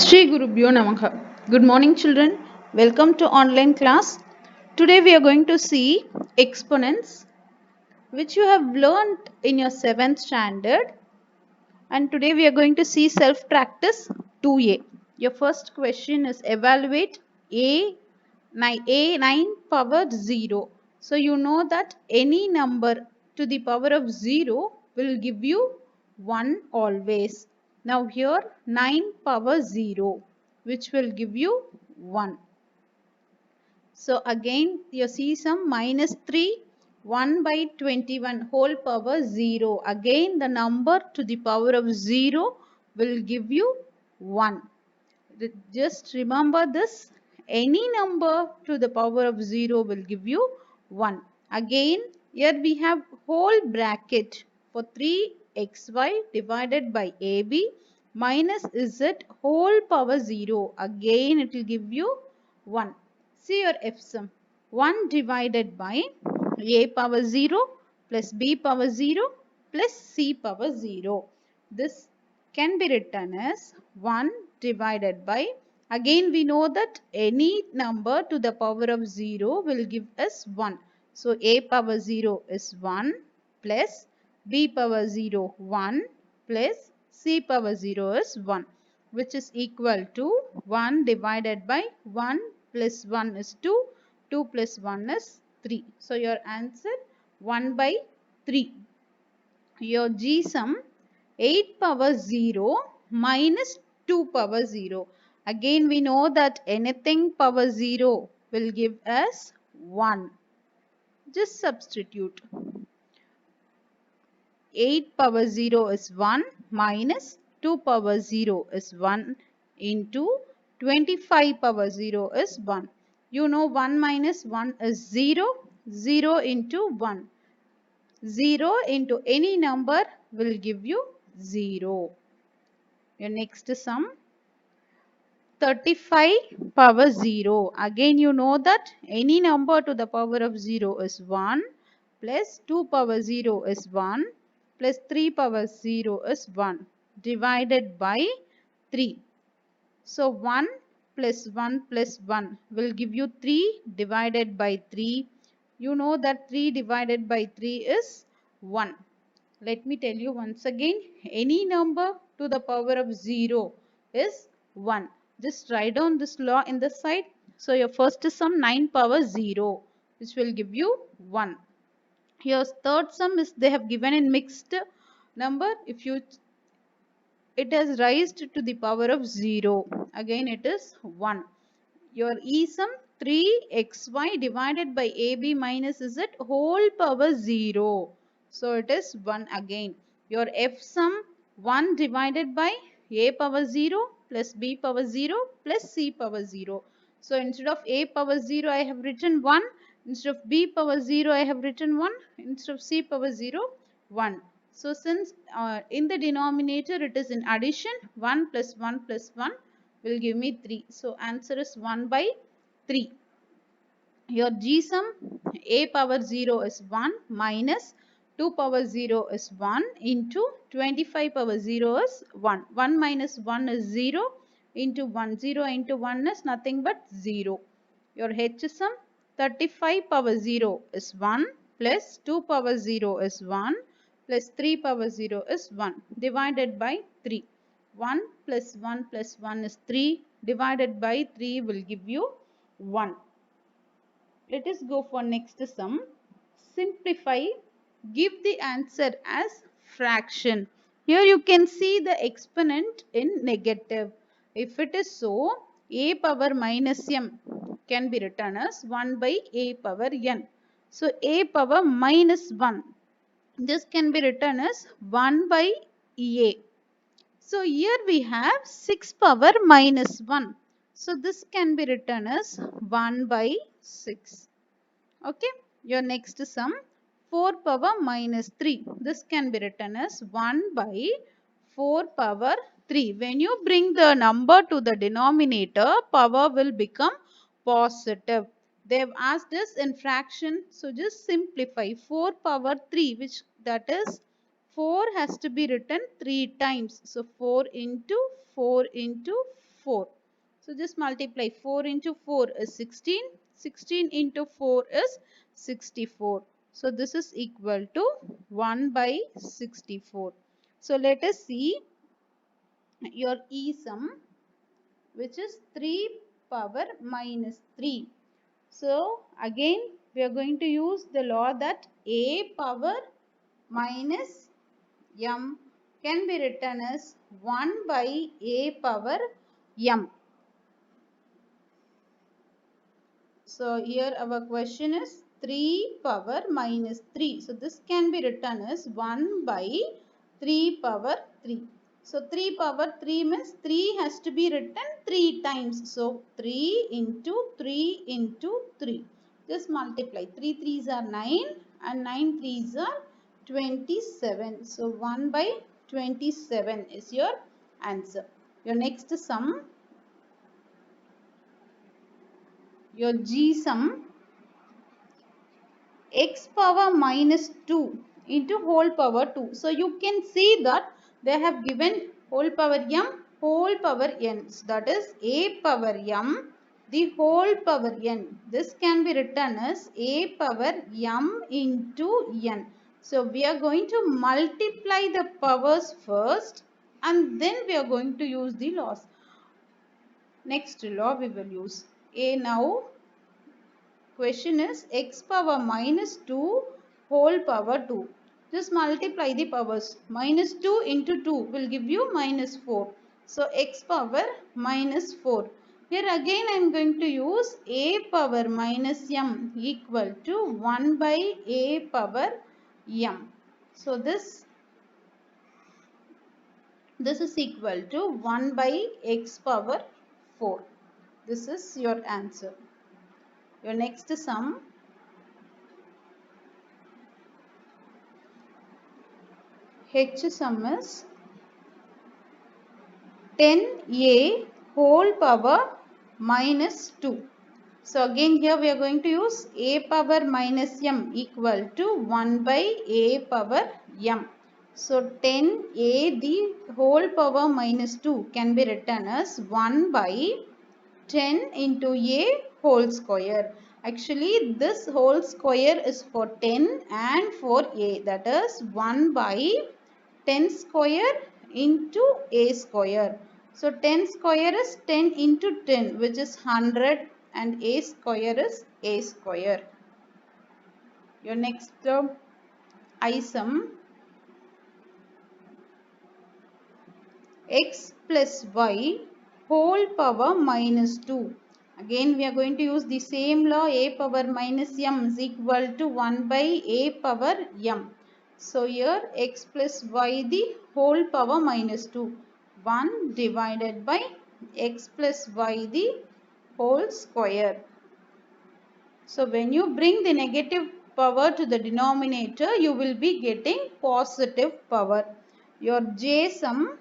Shri Gurubhyo Namaha. Good morning, children. Welcome to online class. Today we are going to see exponents, which you have learned in your 7th standard. And today we are going to see self practice 2a. Your first question is evaluate a9 power 0. So you know that any number to the power of 0 will give you 1 always. Now here 9 power 0, which will give you 1. So again you see some minus 3, 1 by 21 whole power 0. Again the number to the power of 0 will give you 1. Just remember this. Any number to the power of 0 will give you 1. Again here we have whole bracket for 3xy divided by ab minus z whole power 0. Again it will give you 1. See your F sum. 1 divided by a power 0 plus b power 0 plus c power 0. This can be written as 1 divided by, again we know that any number to the power of 0 will give us 1. So a power 0 is 1 plus b power 0 1 plus c power 0 is 1, which is equal to 1 divided by 1 plus 1 is 2, 2 plus 1 is 3. So your answer 1 by 3. Your G sum 8 power 0 minus 2 power 0. Again we know that anything power 0 will give us 1. Just substitute. 8 power 0 is 1 minus 2 power 0 is 1 into 25 power 0 is 1. You know 1 minus 1 is 0. 0 into 1. 0 into any number will give you 0. Your next sum 35 power 0. Again you know that any number to the power of 0 is 1 plus 2 power 0 is 1 plus 3 power 0 is 1 divided by 3. So 1 plus 1 plus 1 will give you 3 divided by 3. You know that 3 divided by 3 is 1. Let me tell you once again, any number to the power of 0 is 1. Just write down this law in the side. So your first sum 9 power 0, which will give you 1. Your third sum is they have given in mixed number. If you it has raised to the power of 0, again it is 1. Your E sum 3xy divided by AB minus Z whole power 0. So it is 1 again. Your F sum 1 divided by A power 0 plus B power 0 plus C power 0. So instead of A power 0 I have written 1. Instead of B power 0 I have written 1. Instead of C power 0, 1. So since in the denominator it is in addition, 1 plus 1 plus 1 will give me 3. So answer is 1 by 3. Your G sum A power 0 is 1 minus 2 power 0 is 1 into 25 power 0 is 1. 1 minus 1 is 0 into 1. 0 into 1 is nothing but 0. Your H sum 35 power 0 is 1 plus 2 power 0 is 1 plus 3 power 0 is 1 divided by 3. 1 plus 1 plus 1 is 3 divided by 3 will give you 1. Let us go for next sum. Simplify. Give the answer as fraction. Here you can see the exponent in negative. If it is so, a power minus m can be written as 1 by a power n. So a power minus 1. This can be written as 1 by a. So here we have 6 power minus 1. So this can be written as 1 by 6. Okay. Your next sum 4 power minus 3. This can be written as 1 by 4 power 3. When you bring the number to the denominator, power will become positive. They have asked us in fraction. So just simplify 4 power 3, which that is 4 has to be written 3 times. So 4 into 4 into 4. So just multiply. 4 into 4 is 16. 16 into 4 is 64. So this is equal to 1 by 64. So let us see your E sum, which is 3 power minus 3. So again we are going to use the law that a power minus m can be written as 1 by a power m. So here our question is 3 power minus 3. So this can be written as 1 by 3 power 3. So 3 power 3 means 3 has to be written 3 times. So 3 into 3 into 3. Just multiply. 3 3s are 9 and 9 3s are 27. So 1 by 27 is your answer. Your next sum, your G sum, x power minus 2 into whole power 2. So you can see that they have given whole power m, whole power n. So that is a power m, the whole power n. This can be written as a power m into n. So we are going to multiply the powers first and then we are going to use the laws. Next law we will use. A now. Question is x power minus 2 whole power 2. Just multiply the powers. Minus 2 into 2 will give you minus 4. So x power minus 4. Here again I am going to use a power minus m equal to 1 by a power m. So this is equal to 1 by x power 4. This is your answer. Your next sum, H sum is 10a whole power minus 2. So again here we are going to use a power minus m equal to 1 by a power m. So 10a the whole power minus 2 can be written as 1 by 10 into a whole square. Actually this whole square is for 10 and for a, that is 1 by 10 square into a square. So 10 square is 10 into 10, which is 100, and a square is a square. Your next term, I sum, x plus y whole power minus 2. Again we are going to use the same law. A power minus m is equal to 1 by a power m. So here x plus y the whole power minus 2. 1 divided by x plus y the whole square. So when you bring the negative power to the denominator, you will be getting positive power. Your J sum,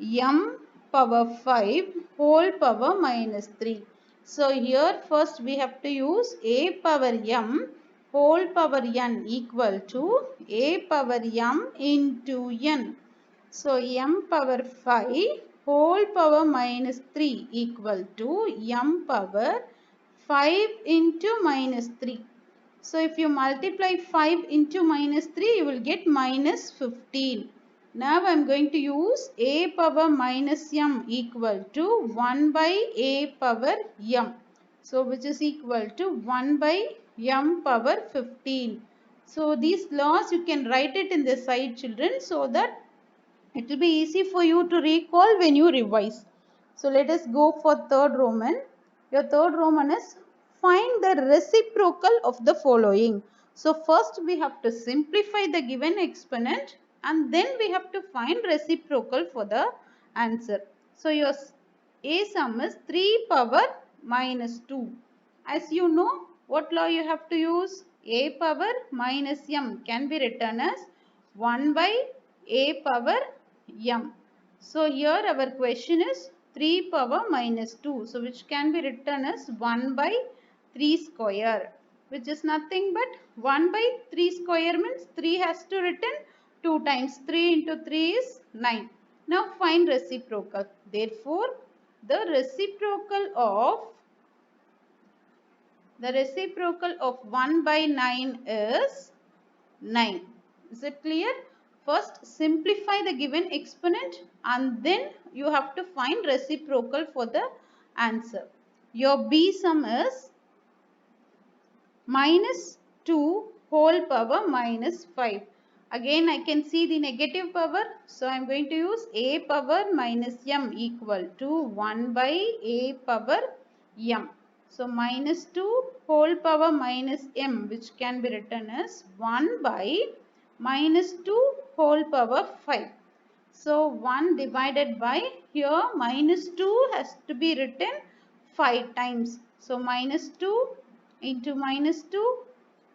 m power 5 whole power minus 3. So here first we have to use a power m whole power n equal to a power m into n. So m power 5 whole power minus 3 equal to m power 5 into minus 3. So if you multiply 5 into minus 3, you will get minus 15. Now I am going to use a power minus m equal to 1 by a power m. So which is equal to 1 by m power 15. So these laws you can write it in the side, children, so that it will be easy for you to recall when you revise. So let us go for third Roman. Your third Roman is find the reciprocal of the following. So first we have to simplify the given exponent and then we have to find reciprocal for the answer. So your a sum is 3 power minus 2. As you know, what law you have to use? A power minus m can be written as 1 by a power m. So here our question is 3 power minus 2. So which can be written as 1 by 3 square, which is nothing but 1 by 3 square means 3 has to written 2 times. 3 into 3 is 9. Now find reciprocal. Therefore, the reciprocal of 1 by 9 is 9. Is it clear? First simplify the given exponent and then you have to find reciprocal for the answer. Your B sum is minus 2 whole power minus 5. Again I can see the negative power. So I am going to use a power minus m equal to 1 by a power m. So minus 2 whole power minus m, which can be written as 1 by minus 2 whole power 5. So 1 divided by, here minus 2 has to be written 5 times. So minus 2 into minus 2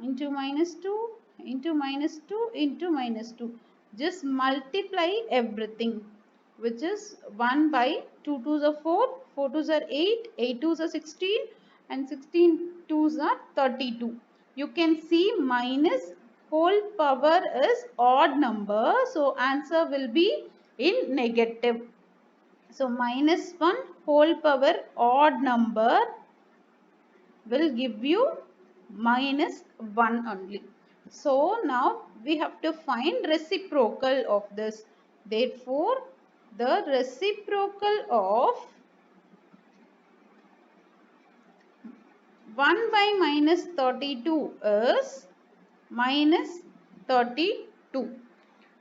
into minus 2 into minus 2 into minus 2. Just multiply everything, which is 1 by 2 2s are 4, 4 2s are 8, 8 2s are 16 and 16 2s are 32. You can see minus whole power is odd number. So answer will be in negative. So minus 1 whole power odd number will give you minus 1 only. So now we have to find reciprocal of this. Therefore, the reciprocal of 1 by minus 32 is minus 32.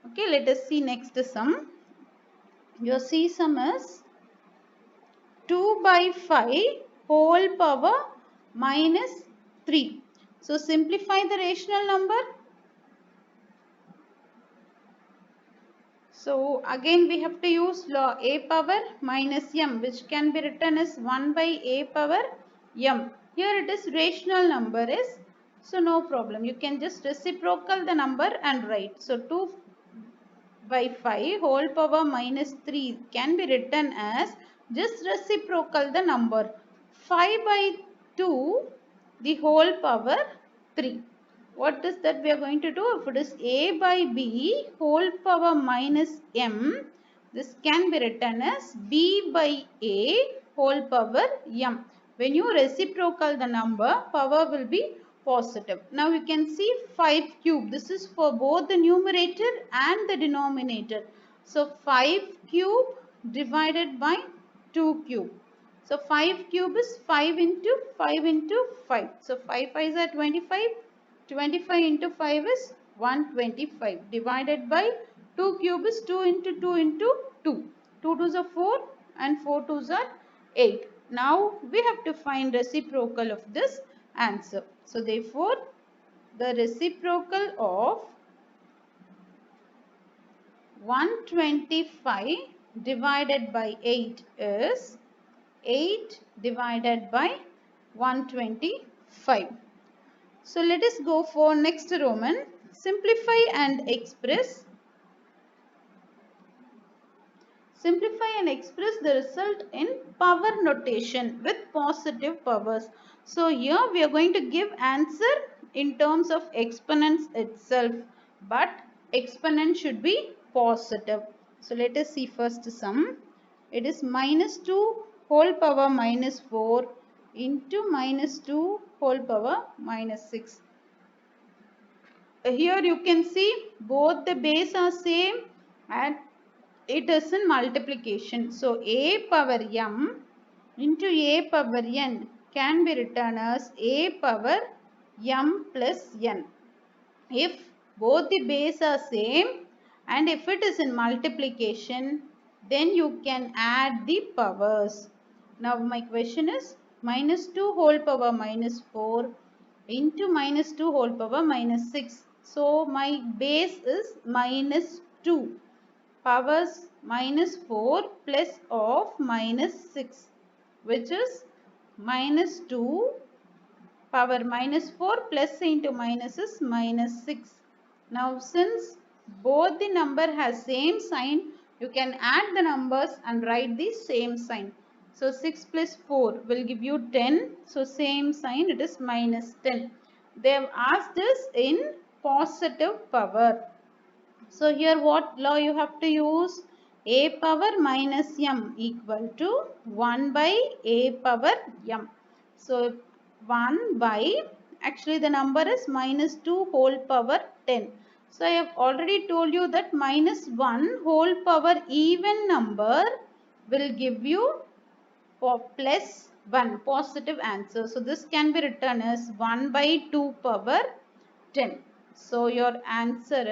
Okay, let us see next sum. Your C sum is 2 by 5 whole power minus 3. So simplify the rational number. So again we have to use law a power minus m, which can be written as 1 by a power m. Here it is rational number is, so no problem. You can just reciprocal the number and write. So 2 by 5 whole power minus 3 can be written as, just reciprocal the number, 5 by 2 the whole power 3. What is that we are going to do? If it is a by b whole power minus m, this can be written as b by a whole power m. When you reciprocal the number, power will be positive. Now you can see 5 cube. This is for both the numerator and the denominator. So 5 cube divided by 2 cube. So 5 cube is 5 into 5 into 5. So 5 5s are 25. 25 into 5 is 125 divided by 2 cube is 2 into 2 into 2. 2 2s are 4 and 4 2s are 8. Now we have to find reciprocal of this answer. So therefore the reciprocal of 125 divided by 8 is 8 divided by 125. So let us go for next Roman. Simplify and express. Simplify and express the result in power notation with positive powers. So here we are going to give answer in terms of exponents itself, but exponent should be positive. So let us see first sum. It is minus 2 whole power minus 4 into minus 2 whole power minus 6. Here you can see both the base are same and it is in multiplication. So a power m into a power n can be written as a power m plus n. If both the base are same and if it is in multiplication, then you can add the powers. Now my question is minus 2 whole power minus 4 into minus 2 whole power minus 6. So my base is minus 2. Powers minus 4 plus of minus 6, which is minus 2 power minus 4 plus into minus is minus 6. Now since both the number has same sign, you can add the numbers and write the same sign. So 6 plus 4 will give you 10. So same sign, it is minus 10. They have asked this in positive power. So here what law you have to use? a power minus m equal to 1 by a power m. So 1 by, actually the number is minus 2 whole power 10. So I have already told you that minus 1 whole power even number will give you plus 1 positive answer. So this can be written as 1 by 2 power 10. So your answer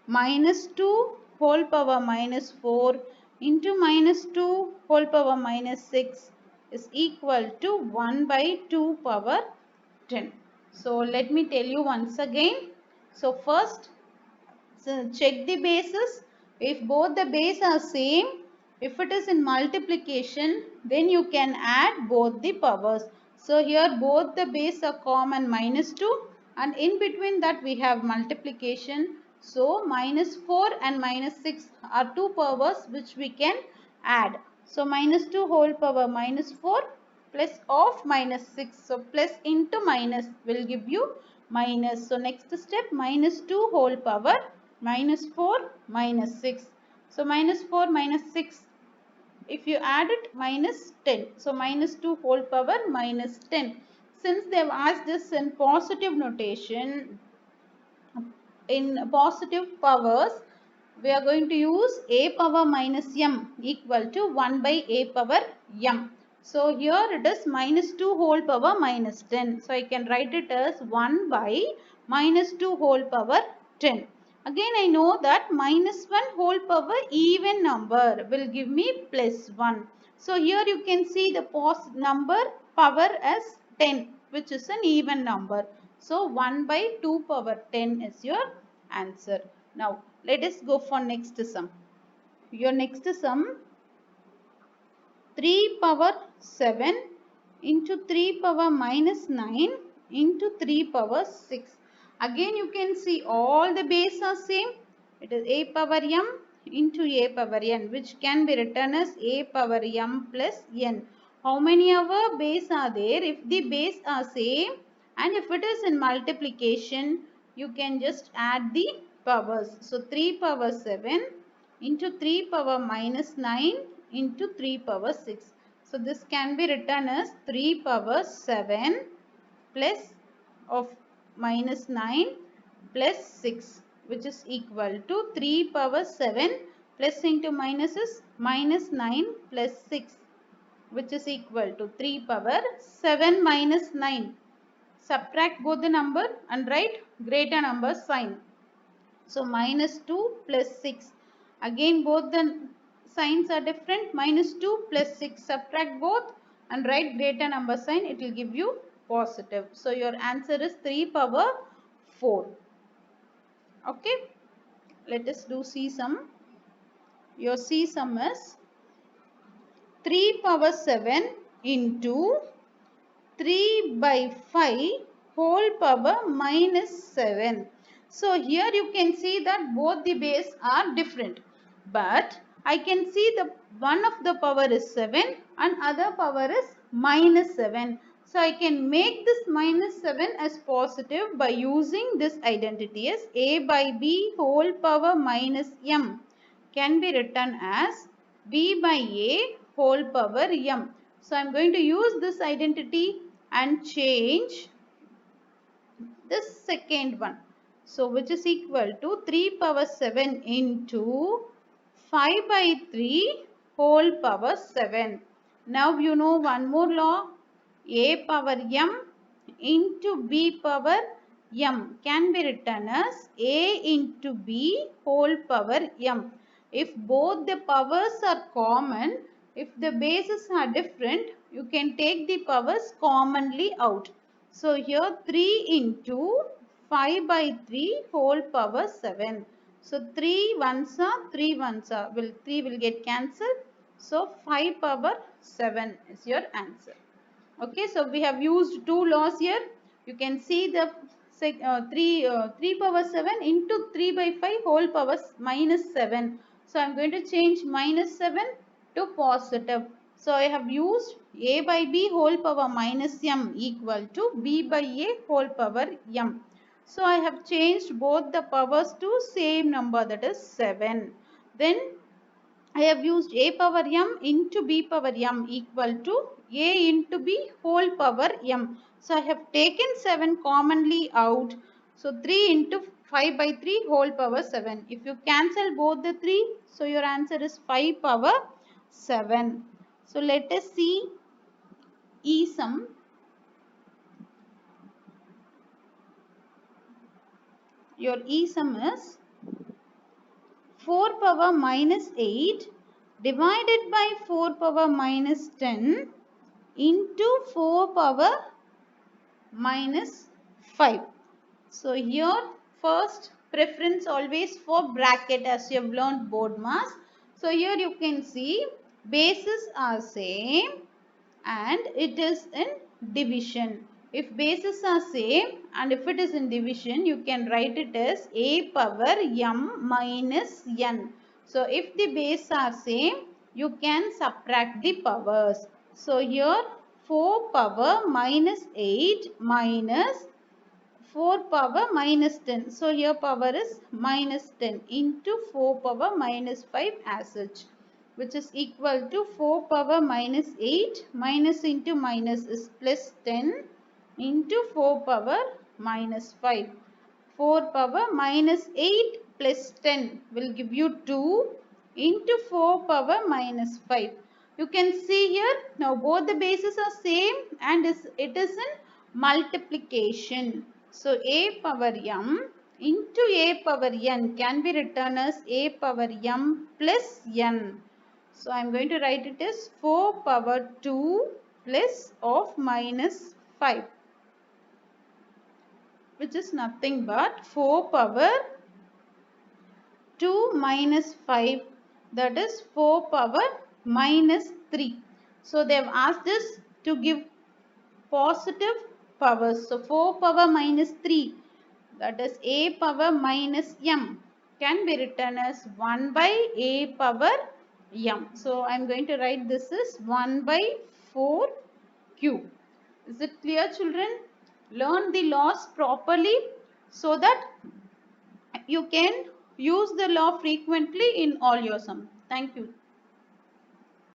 minus 2 whole power minus 4 into minus 2 whole power minus 6 is equal to 1 by 2 power 10. So let me tell you once again. So first, so check the bases. If both the base are same, if it is in multiplication, then you can add both the powers. So here both the base are common minus 2 and in between that we have multiplication. So minus 4 and minus 6 are two powers which we can add. So minus 2 whole power minus 4 plus of minus 6. So plus into minus will give you minus. So next step minus 2 whole power minus 4 minus 6. So minus 4 minus 6, if you add it minus 10. So minus 2 whole power minus 10. Since they have asked this in positive notation, in positive powers, we are going to use a power minus m equal to 1 by a power m. So here it is minus 2 whole power minus 10. So I can write it as 1 by minus 2 whole power 10. Again I know that minus 1 whole power even number will give me plus 1. So here you can see the number power as 10, which is an even number. So 1 by 2 power 10 is your answer. Now let us go for next sum. Your next sum, 3 power 7 into 3 power minus 9 into 3 power 6. Again you can see all the base are same. It is a power m into a power n, which can be written as a power m plus n. How many other base are there? If the base are same and if it is in multiplication, you can just add the powers. So 3 power 7 into 3 power minus 9 into 3 power 6. So this can be written as 3 power 7 plus of minus 9 plus 6, which is equal to 3 power 7 plus into minus is minus 9 plus 6, which is equal to 3 power 7 minus 9. Subtract both the number and write greater number sign. So minus 2 plus 6. Again both the signs are different. Minus 2 plus 6. Subtract both and write greater number sign. It will give you positive. So your answer is 3 power 4. Okay. Let us do C sum. Your C sum is 3 power 7 into 3 by 5 whole power minus 7. So here you can see that both the base are different. But I can see the one of the power is 7 and other power is minus 7. So I can make this minus 7 as positive by using this identity as a by b whole power minus m can be written as b by a whole power m. So I am going to use this identity and change this second one. So which is equal to 3 power 7 into 5 by 3 whole power 7. Now you know one more law. A power m into b power m can be written as a into b whole power m. If both the powers are common, if the bases are different, you can take the powers commonly out. So here 3 into 5 by 3 whole power 7. So 3 ones are 3 ones are, 3 will get cancelled. So 5 power 7 is your answer. Okay, so we have used two laws here. You can see the 3 power 7 into 3 by 5 whole power minus 7. So I am going to change minus 7 to positive. So I have used a by b whole power minus m equal to b by a whole power m. So I have changed both the powers to same number, that is 7. Then I have used a power m into b power m equal to a into b whole power m. So I have taken 7 commonly out. So 3 into 5 by 3 whole power 7. If you cancel both the 3, so your answer is 5 power 7. So let us see E sum. Your E sum is 4 power minus 8 divided by 4 power minus 10 into 4 power minus 5. So here first preference always for bracket, as you have learned board mass. So here you can see bases are same and it is in division. If bases are same and if it is in division, you can write it as a power m minus n. So if the base are same, you can subtract the powers. So here 4 power minus 8 minus 4 power minus 10. So here power is minus 10 into 4 power minus 5 as such, which is equal to 4 power minus 8 minus into minus is plus 10 into 4 power minus 5. 4 power minus 8 plus 10 will give you 2 into 4 power minus 5. You can see here now both the bases are same and it is in multiplication. So a power m into a power n can be written as a power m plus n. So I am going to write it as 4 power 2 plus of minus 5, which is nothing but 4 power 2 minus 5, that is 4 power minus 3. So they have asked us to give positive powers. So 4 power minus 3, that is a power minus m, can be written as 1 by a power m. So I am going to write this as 1 by 4q. Is it clear, children? Learn the laws properly so that you can use the law frequently in all your sum. Thank you.